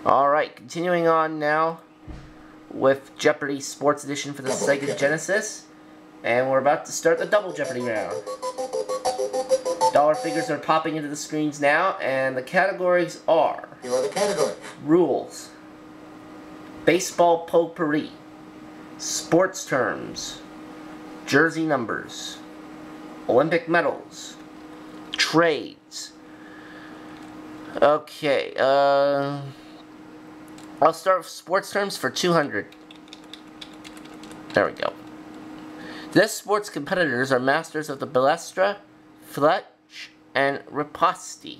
Alright, continuing on now with Jeopardy Sports Edition for the Sega Genesis. And we're about to start the Double Jeopardy round. Dollar figures are popping into the screens now, and the categories are... Here are the categories. Rules. Baseball potpourri. Sports terms. Jersey numbers. Olympic medals. Trades. Okay, I'll start with sports terms for 200. There we go. This sport's competitors are masters of the balestra, fletch, and riposte. You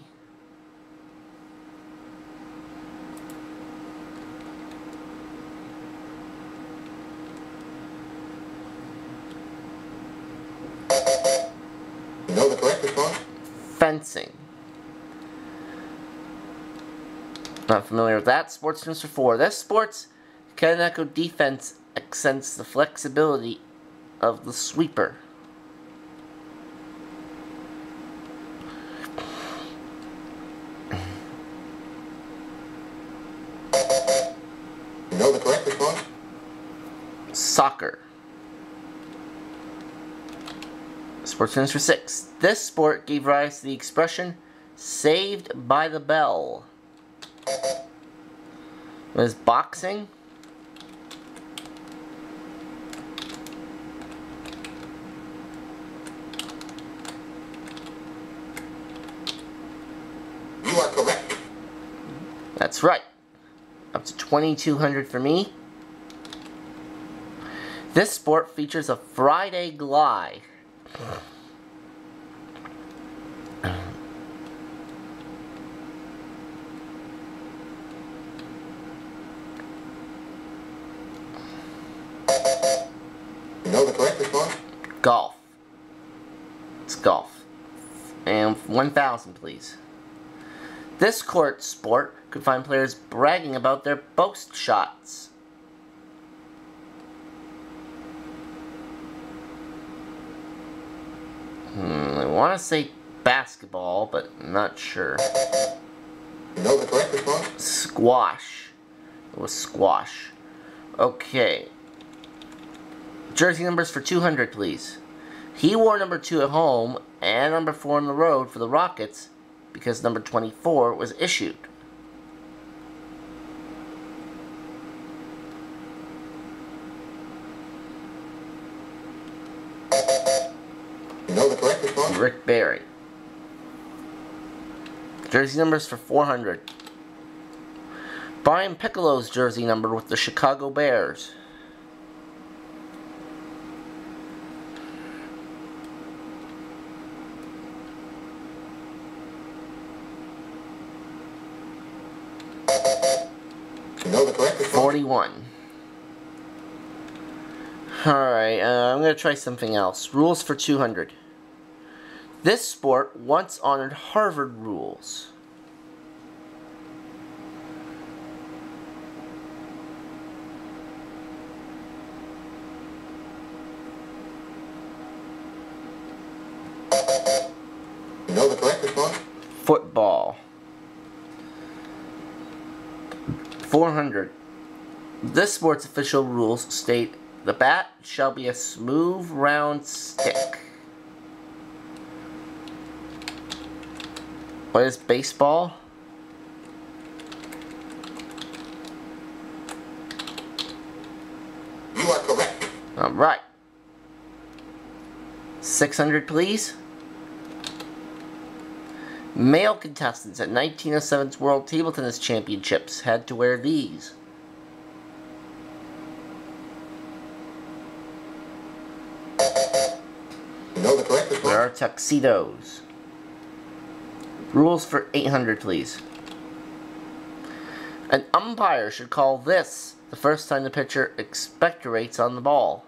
know the correct response? Fencing. Not familiar with that. Sports terms for 4. This sport's Kaneko defense accents the flexibility of the sweeper. You know the correct response? Soccer. Sports terms for 6. This sport gave rise to the expression "saved by the bell." What is boxing? You are correct. That's right. Up to 2,200 for me. This sport features a Friday glide. You know the correct response? Golf. It's golf. And 1,000, please. This court sport could find players bragging about their boast shots. I want to say basketball, but I'm not sure. You know the correct response? Squash. It was squash. Okay. Jersey numbers for 200, please. He wore number 2 at home and number 4 on the road for the Rockets because number 24 was issued. You know the correct response? Rick Barry. Jersey numbers for 400. Brian PICCOLO'S jersey number with the Chicago Bears. You know the correct response? 41. Alright, I'm going to try something else. Rules for 200. This sport once honored Harvard rules. You know the correct response? Football. 400. This sport's official rules state the bat shall be a smooth, round stick. What is baseball? You are correct. Alright. 600, please. Male contestants at 1907's World Table Tennis Championships had to wear these. You know the correct response? There are tuxedos. Rules for 800, please. An umpire should call this the first time the pitcher expectorates on the ball.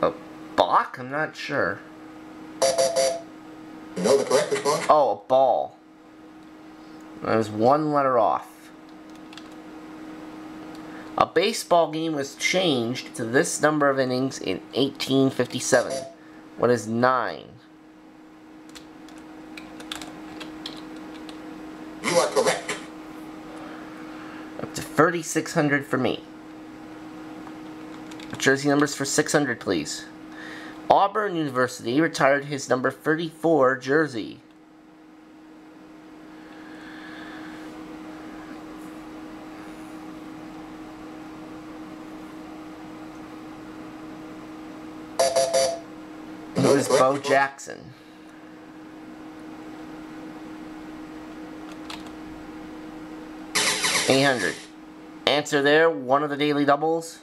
A balk? I'm not sure. You know the correct response? Oh, a ball. I was one letter off. A baseball game was changed to this number of innings in 1857. What is 9? to 3,600 for me. Jersey numbers for 600, please. Auburn University retired his number 34 jersey. It was Bo Jackson. $800. Answer there, one of the daily doubles.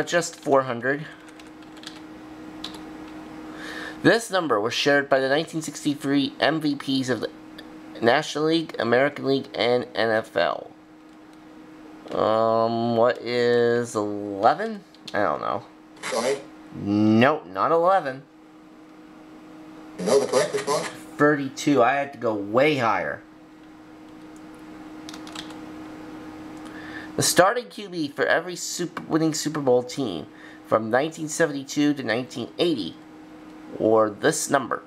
Just 400. This number was shared by the 1963 MVPs of the National League, American League, and NFL. What is 11? I don't know. Sorry. Nope, not 11. You know the correct response? 32. I had to go way higher. The starting QB for every winning Super Bowl team from 1972 to 1980 wore this number.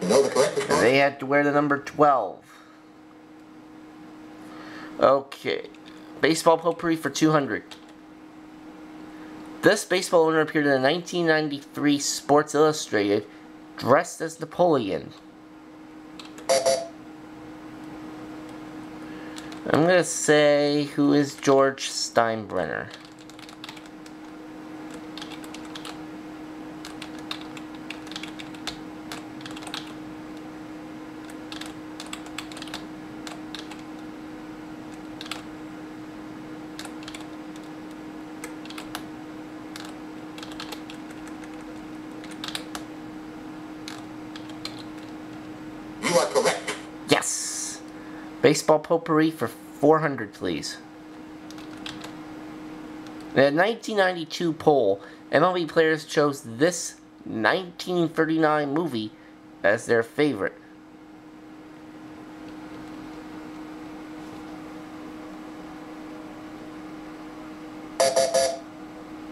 You know the correct response? And they had to wear the number 12. Okay. Baseball potpourri for 200. This baseball owner appeared in the 1993 Sports Illustrated dressed as Napoleon. I'm going to say, who is George Steinbrenner? You are correct. Yes! Baseball potpourri for 400, please. In a 1992 poll, MLB players chose this 1939 movie as their favorite.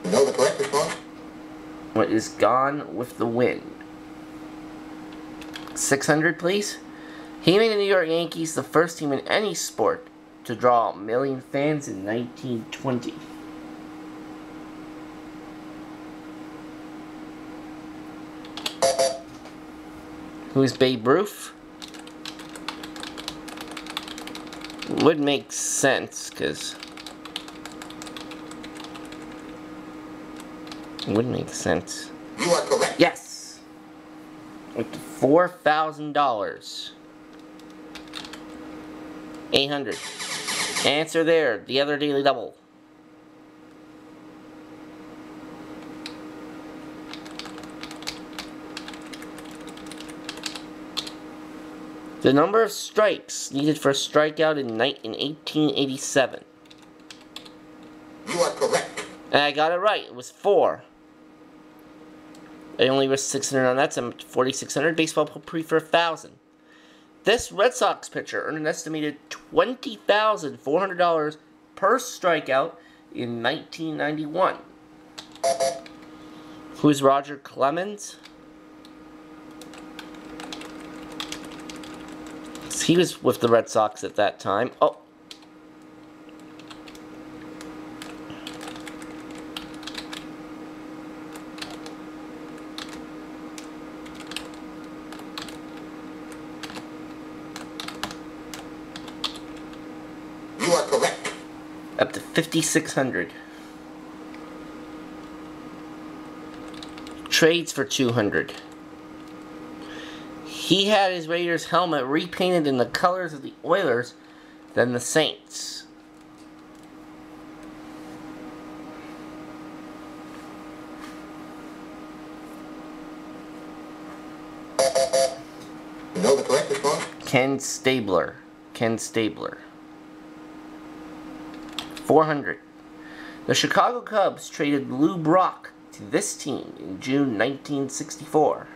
You know the correct response? What is Gone with the Wind? 600, please. He made the New York Yankees the first team in any sport to draw 1 million fans in 1920. Who is Babe Ruth? Would make sense, because would make sense. You are correct. Yes! With $4,000. 800. Answer there, the other daily double. The number of strikes needed for a strikeout in 1887. You are correct. And I got it right, it was 4. I only risked 600 on that, so I'm at 4,600. Baseball potpourri for 1,000. This Red Sox pitcher earned an estimated $20,400 per strikeout in 1991. Who's Roger Clemens? He was with the Red Sox at that time. Oh. You are correct. Up to 5,600. Trades for 200. He had his Raiders helmet repainted in the colors of the Oilers than the Saints. You know the correct response? Ken Stabler. Ken Stabler. 400. The Chicago Cubs traded Lou Brock to this team in June 1964.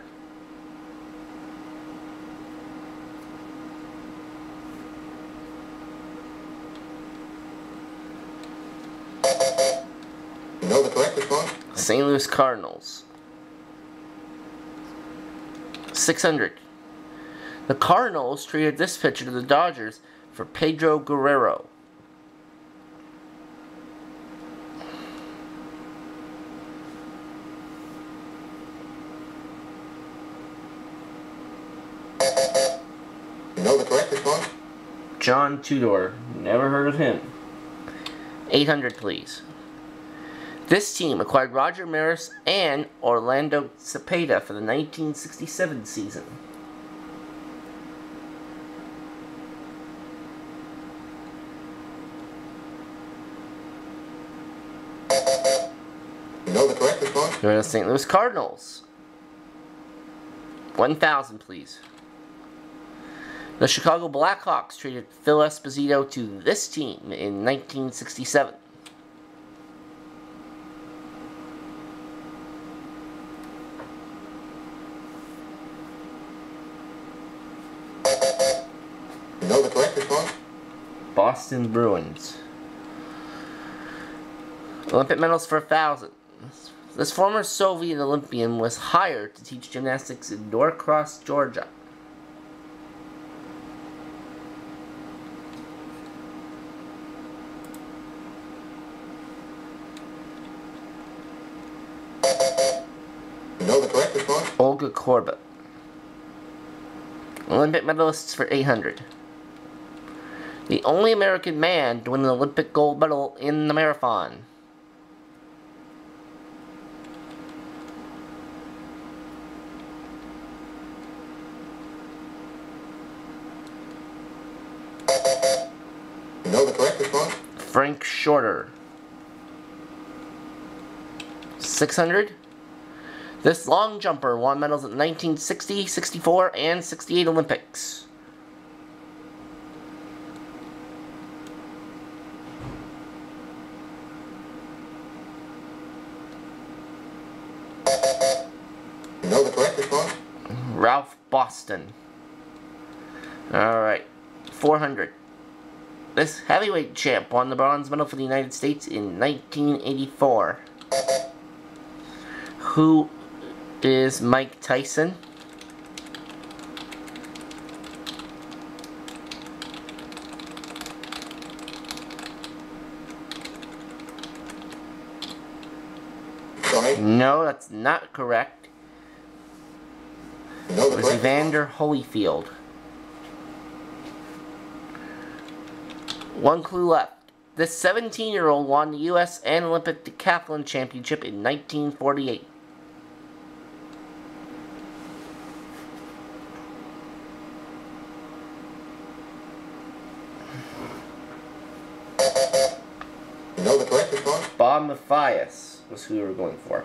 You know the correct response? St. Louis Cardinals. 600. The Cardinals traded this pitcher to the Dodgers for Pedro Guerrero. You know the correct response? John Tudor. Never heard of him. 800, please. This team acquired Roger Maris and Orlando Cepeda for the 1967 season. You know the correct response? They're the St. Louis Cardinals. 1,000, please. The Chicago Blackhawks traded Phil Esposito to this team in 1967. You know the correct response? Boston Bruins. Olympic medals for 1,000. This former Soviet Olympian was hired to teach gymnastics in Norcross, Georgia. You know the correct response? Olga Korbut. Olympic medalists for 800. The only American man to win an Olympic gold medal in the marathon. You know the correct response? Frank Shorter. 600. This long jumper won medals at the 1960, 64, and 68 Olympics. You know the correct response? Ralph Boston. Alright. 400. This heavyweight champ won the bronze medal for the United States in 1984. Who is Mike Tyson? Sorry. No, that's not correct. You know It the was correct Evander Holyfield. One clue left. This 17-year-old won the U.S. and Olympic Decathlon Championship in 1948. You know the correct response? Bob Mathias was who we were going for.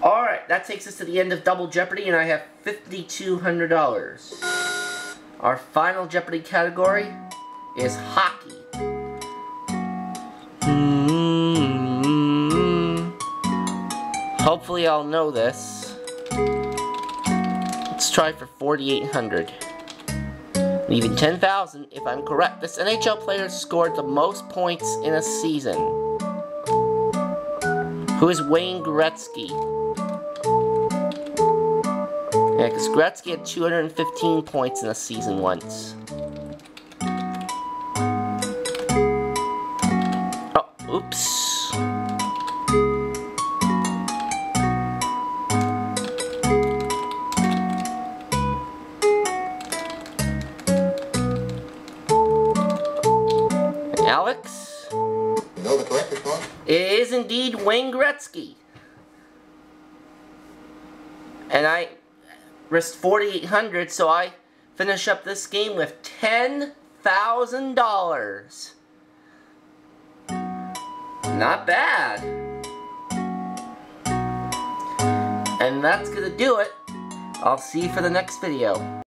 Alright, that takes us to the end of Double Jeopardy, and I have $5,200. Our Final Jeopardy category is hockey. Hopefully I'll know this. Let's try for 4,800. Leaving 10,000 if I'm correct. This NHL player scored the most points in a season. Who is Wayne Gretzky? Yeah, because Gretzky had 215 points in a season once. Oh, oops. Alex? You know the correct response? It is indeed Wayne Gretzky. And I risked 4,800, so I finish up this game with $10,000. Not bad. And that's gonna do it. I'll see you for the next video.